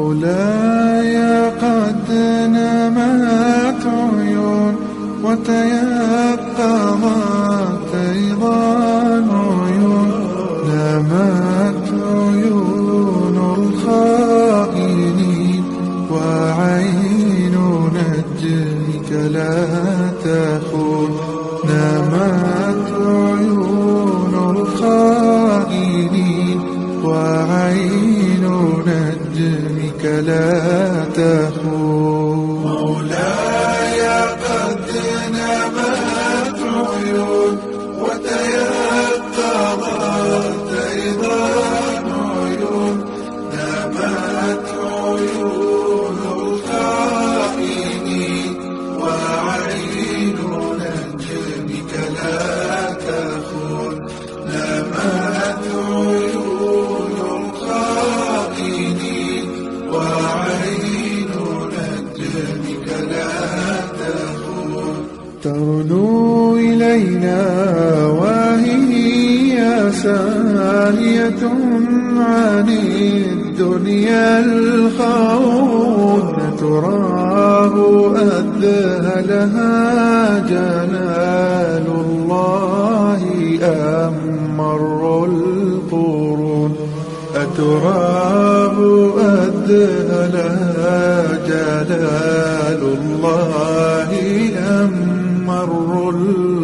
مولاي قد نمت عيون وتيقظت أيضا عيون، نمت عيون الخائنين وعين نجمك لا تخون، نمت عيون الخائنين وعين نجمك لا تخون. مولاي قد نمت عيون وتيقظت أيضا عيون، نمت عيون الخائنين وعين نجمك لا تخون، نمت عيون الخائنين وعين نجمك لا تخون. ترنو إلينا وهي ساهية عن الدنيا الخوض، تراه أذهلها جلال الله أم مر القرون، أتراه أذهلها جلال الله أم مر القرون.